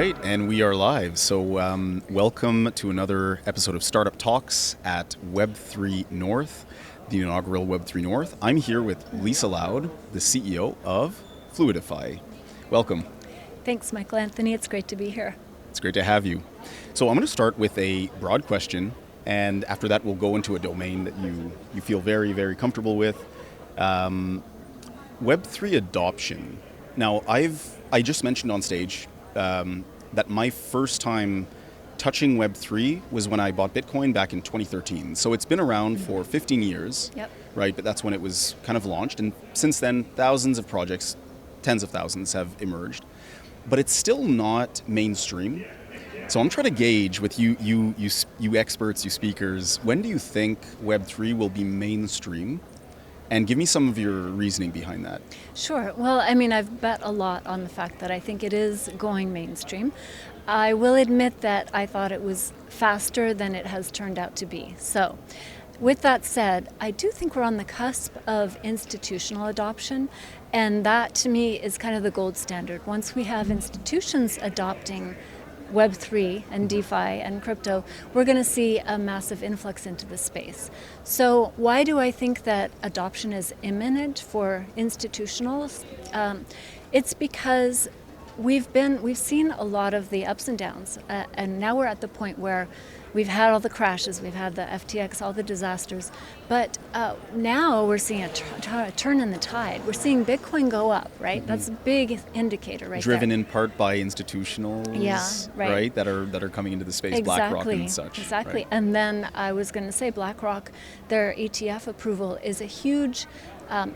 right, and we are live. So welcome to another episode of Startup Talks at Web3 North, the inaugural Web3 North. I'm here with Lisa Loud, the CEO of Fluidify. Welcome. Thanks, Michael Anthony. It's great to be here. It's great to have you. So I'm going to start with a broad question, and after that we'll go into a domain that you feel very, very comfortable with. Web3 adoption. Now, I just mentioned on stage that my first time touching Web3 was when I bought Bitcoin back in 2013. So it's been around for 15 years, right? But that's when it was kind of launched. And since then, thousands of projects, tens of thousands have emerged. But it's still not mainstream. So I'm trying to gauge with you experts, you speakers, when do you think Web3 will be mainstream? And give me some of your reasoning behind that. Sure. Well, I mean, I've bet a lot on the fact that I think it is going mainstream. I will admit that I thought it was faster than it has turned out to be. So, with that said, I do think we're on the cusp of institutional adoption, and that to me is kind of the gold standard. Once we have institutions adopting Web3 and DeFi and crypto, we're going to see a massive influx into the space. So why do I think that adoption is imminent for institutionals? It's because we've seen a lot of the ups and downs, and now we're at the point where we've had all the crashes, we've had the FTX, all the disasters, but now we're seeing a turn in the tide. We're seeing Bitcoin go up, right? Mm-hmm. That's a big indicator right Driven there. in part by institutionals, right? That are coming into the space, exactly. BlackRock and such. Exactly. Right? And then I was going to say BlackRock, their ETF approval is a huge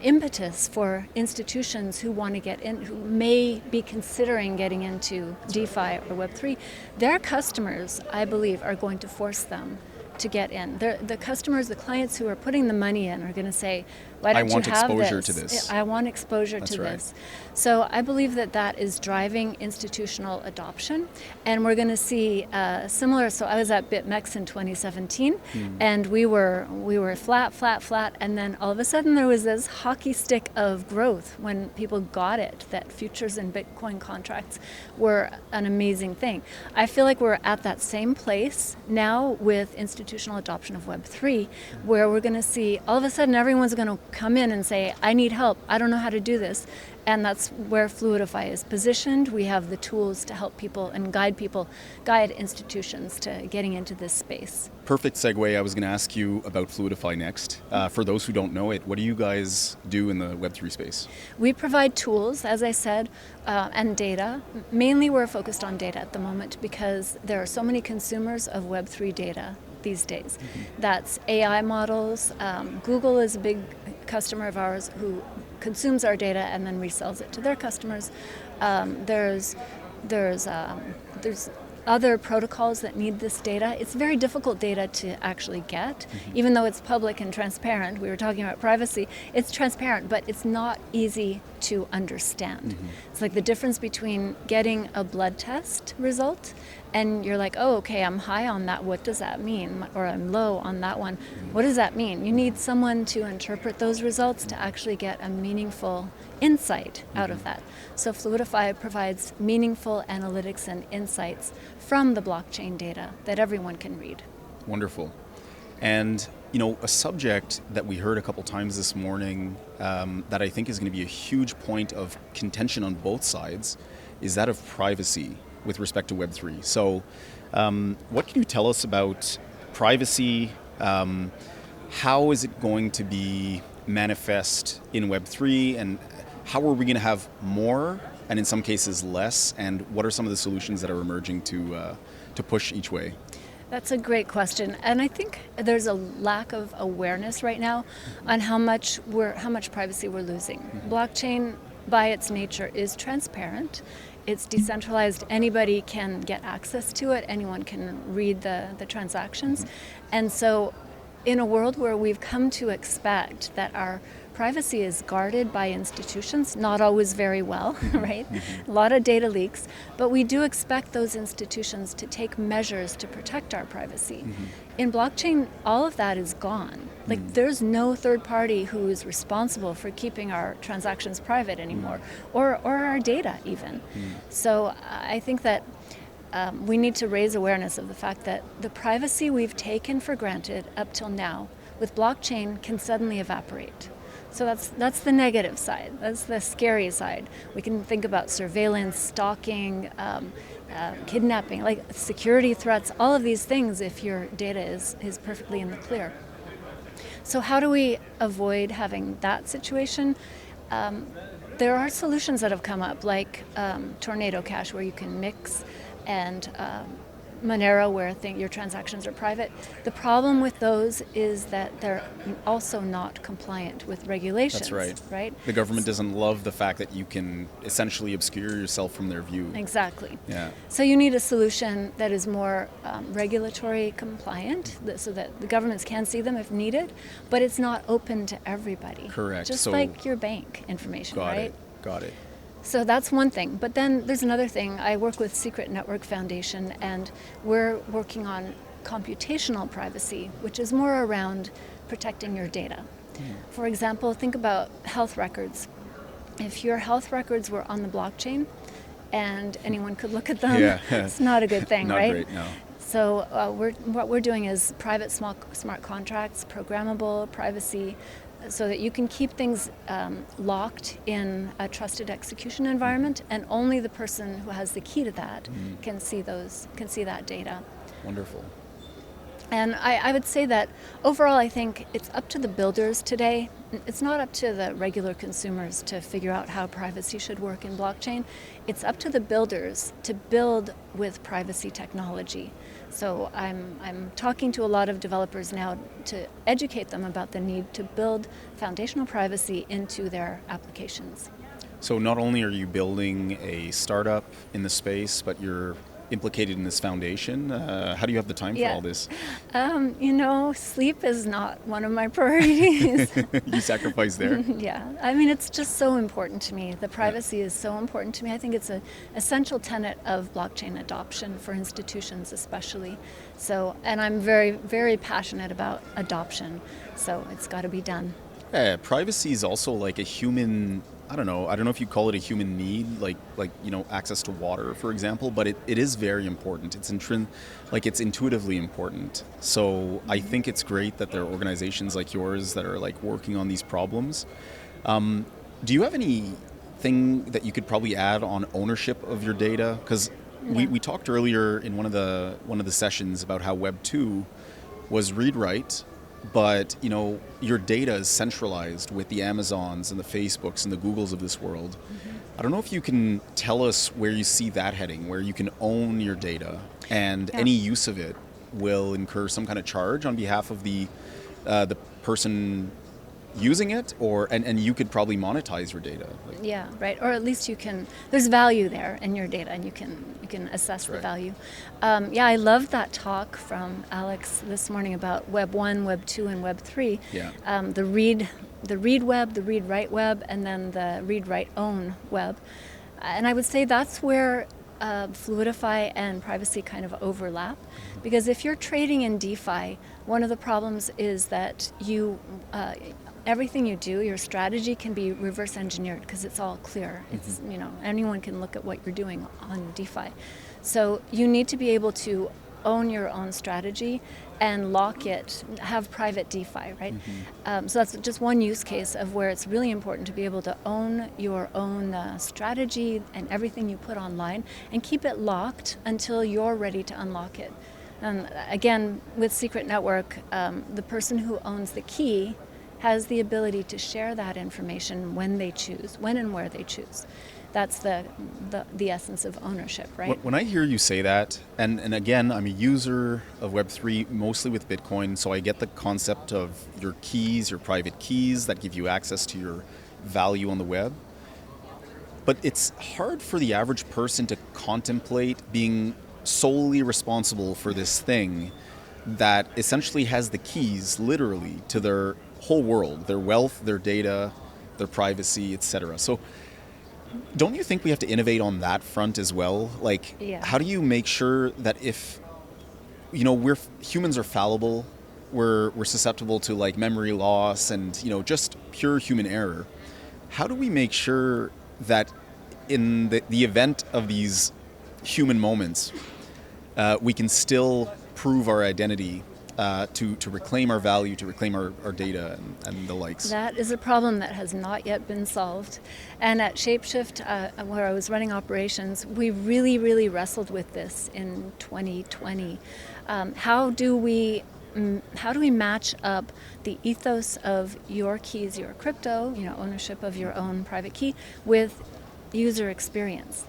impetus for institutions who want to get in, who may be considering getting into DeFi or Web3. Their customers, I believe, are going to force them to get in. The customers, the clients who are putting the money in are going to say, why don't you have this? I want exposure to this. I want exposure to this. So I believe that is driving institutional adoption. And we're going to see similar. So I was at BitMEX in 2017, and we were flat. And then all of a sudden there was this hockey stick of growth when people got it, that futures and Bitcoin contracts were an amazing thing. I feel like we're at that same place now with institutional adoption of Web3, where we're going to see all of a sudden everyone's going to come in and say, I need help, I don't know how to do this. And that's where Fluidify is positioned. We have the tools to help people and guide institutions to getting into this space. Perfect segue. I was going to ask you about Fluidify next. For those who don't know it, what do you guys do in the Web3 space? We provide tools, as I said, and data. Mainly we're focused on data at the moment because there are so many consumers of Web3 data these days. Mm-hmm. That's AI models. Google is a big customer of ours who consumes our data and then resells it to their customers. There's other protocols that need this data. It's very difficult data to actually get, even though it's public and transparent. We were talking about privacy. It's transparent, but it's not easy to understand. It's like the difference between getting a blood test result and you're like, oh, okay, I'm high on that. What does that mean? Or I'm low on that one. What does that mean? You need someone to interpret those results to actually get a meaningful insight out of that. So Fluidify provides meaningful analytics and insights from the blockchain data that everyone can read. Wonderful. And a subject that we heard a couple times this morning that I think is going to be a huge point of contention on both sides is that of privacy with respect to Web3. So what can you tell us about privacy? How is it going to be manifest in Web3, and how are we going to have more and in some cases less, and what are some of the solutions that are emerging to push each way? That's a great question, and I think there's a lack of awareness right now on how much privacy we're losing. Blockchain, by its nature, is transparent. It's decentralized. Anybody can get access to it. Anyone can read the transactions, and so in a world where we've come to expect that our privacy is guarded by institutions, not always very well, right? A lot of data leaks, but we do expect those institutions to take measures to protect our privacy. In blockchain, all of that is gone. Like there's no third party who is responsible for keeping our transactions private anymore, or our data even. So I think that we need to raise awareness of the fact that the privacy we've taken for granted up till now with blockchain can suddenly evaporate. So that's the negative side. That's the scary side. We can think about surveillance, stalking, kidnapping, like security threats, all of these things if your data is perfectly in the clear. So how do we avoid having that situation? There are solutions that have come up, like Tornado Cash, where you can mix, and Monero, where your transactions are private. The problem with those is that they're also not compliant with regulations. That's right. Right? The government doesn't love the fact that you can essentially obscure yourself from their view. Exactly. Yeah. So you need a solution that is more regulatory compliant, so that the governments can see them if needed, but it's not open to everybody. Correct. Just So, like your bank information, right? Got it. So that's one thing. But then there's another thing. I work with Secret Network Foundation, and we're working on computational privacy, which is more around protecting your data. For example, think about health records. If your health records were on the blockchain and anyone could look at them, it's not a good thing, Not right? great, no. So what we're doing is private smart contracts, programmable privacy, so that you can keep things locked in a trusted execution environment, and only the person who has the key to that can see that data. Wonderful. And I would say that overall, I think it's up to the builders today. It's not up to the regular consumers to figure out how privacy should work in blockchain. It's up to the builders to build with privacy technology. So I'm talking to a lot of developers now to educate them about the need to build foundational privacy into their applications. So not only are you building a startup in the space, but you're implicated in this foundation. How do you have the time for all this? Sleep is not one of my priorities. You sacrifice there? Yeah, I mean, it's just so important to me. The privacy is so important to me. I think it's an essential tenet of blockchain adoption for institutions especially. So, and I'm very, very passionate about adoption, so it's got to be done. Privacy is also like a human, I don't know if you call it a human need, like access to water, for example, but it is very important. It's it's intuitively important. So I think it's great that there are organizations like yours that are like working on these problems. Do you have anything that you could probably add on ownership of your data? Because we talked earlier in one of the sessions about how Web 2 was read-write, but your data is centralized with the Amazons and the Facebooks and the Googles of this world. I don't know if you can tell us where you see that heading, where you can own your data, and any use of it will incur some kind of charge on behalf of the person using it, and you could probably monetize your data. Yeah, right. Or at least there's value there in your data, and you can assess the value. I loved that talk from Alex this morning about Web 1, Web 2, and Web 3. Yeah. The read web, the read write web, and then the read write own web. And I would say that's where Fluidify and privacy kind of overlap, because if you're trading in DeFi, one of the problems is that everything you do, your strategy can be reverse engineered because it's all clear. It's anyone can look at what you're doing on DeFi. So you need to be able to own your own strategy and lock it, have private DeFi, right? So that's just one use case of where it's really important to be able to own your own strategy and everything you put online, and keep it locked until you're ready to unlock it. And again, with Secret Network, the person who owns the key has the ability to share that information when and where they choose. That's the essence of ownership, right? When I hear you say that, and again, I'm a user of Web3 mostly with Bitcoin, so I get the concept of your keys, your private keys that give you access to your value on the web. But it's hard for the average person to contemplate being solely responsible for this thing that essentially has the keys, literally, to their whole world, their wealth, their data, their privacy, etc. So don't you think we have to innovate on that front as well? How do you make sure that if, humans are fallible, we're susceptible to memory loss and, just pure human error. How do we make sure that in the event of these human moments, we can still prove our identity to reclaim our value, to reclaim our data and the likes. That is a problem that has not yet been solved. And at Shapeshift, where I was running operations, we really, really wrestled with this in 2020. How do we match up the ethos of your keys, your crypto, ownership of your own private key, with user experience?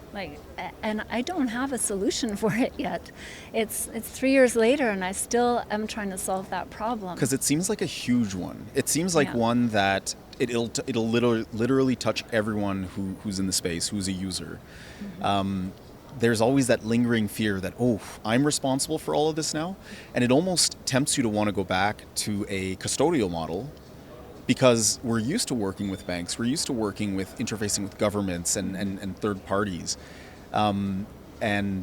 And I don't have a solution for it yet. It's 3 years later, and I still am trying to solve that problem. Because it seems like a huge one. It seems like one that it'll literally touch everyone who's in the space, who's a user. Mm-hmm. There's always that lingering fear that, I'm responsible for all of this now. And it almost tempts you to want to go back to a custodial model, because we're used to working with banks, we're used to working with interfacing with governments and third parties. And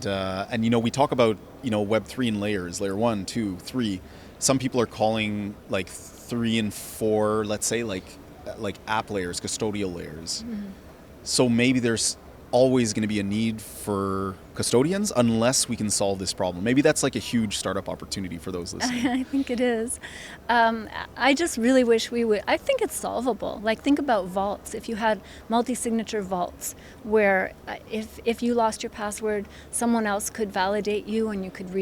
we talk about, Web3 in layers, layer 1, 2, 3. Some people are calling 3 and 4, let's say like app layers, custodial layers. Mm-hmm. So maybe there's always going to be a need for custodians unless we can solve this problem. Maybe that's a huge startup opportunity for those listening. I think it is. I just really wish we would. I think it's solvable. Think about vaults. If you had multi-signature vaults where if you lost your password, someone else could validate you and you could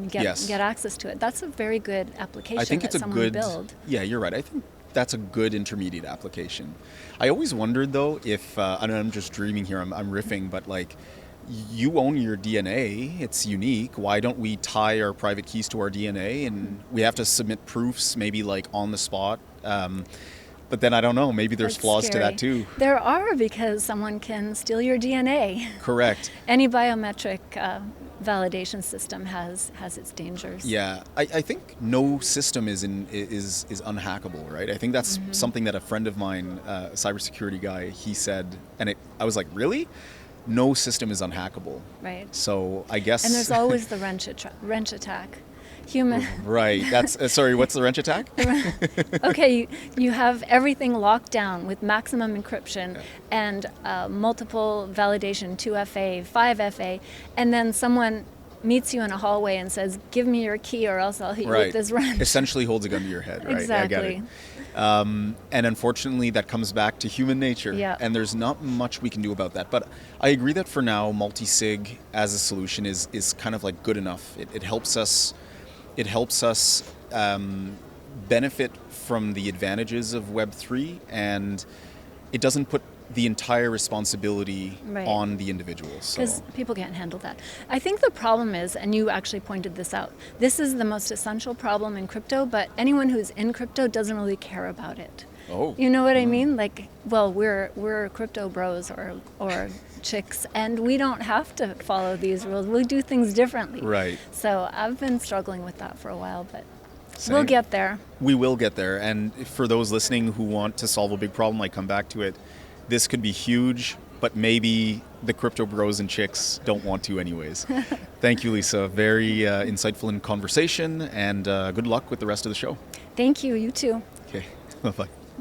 get access to it. That's a very good application. I think it's someone would build. Yeah, you're right. I think that's a good intermediate application. I always wondered though if, and I'm just dreaming here, I'm riffing, but you own your DNA, it's unique. Why don't we tie our private keys to our DNA, and we have to submit proofs maybe on the spot? But then I don't know, maybe there's flaws to that too. There are, because someone can steal your DNA. Correct. Any biometric validation system has its dangers. Yeah, I think no system is unhackable, right? I think that's something that a friend of mine, a cybersecurity guy, he said, and I was like, really? No system is unhackable. Right. So I guess. And there's always the wrench attack. Human. Right. That's sorry. What's the wrench attack? Okay, you have everything locked down with maximum encryption and multiple validation, 2FA, 5FA, and then someone meets you in a hallway and says, "Give me your key, or else I'll hit you with this wrench." Essentially holds a gun to your head. Right. Exactly. I get it. And unfortunately, that comes back to human nature. Yeah. And there's not much we can do about that. But I agree that for now, multi-sig as a solution is kind of good enough. It helps us. It helps us benefit from the advantages of Web3, and it doesn't put the entire responsibility on the individuals. Because people can't handle that. I think the problem is, and you actually pointed this out, this is the most essential problem in crypto, but anyone who's in crypto doesn't really care about it. Oh. You know what I mean? We're crypto bros or chicks, and we don't have to follow these rules. We do things differently. Right. So I've been struggling with that for a while, but Same. We'll get there. We will get there. And for those listening who want to solve a big problem, I come back to it. This could be huge, but maybe the crypto bros and chicks don't want to anyways. Thank you, Lisa. Very insightful in conversation, and good luck with the rest of the show. Thank you. You too. Okay. Bye-bye.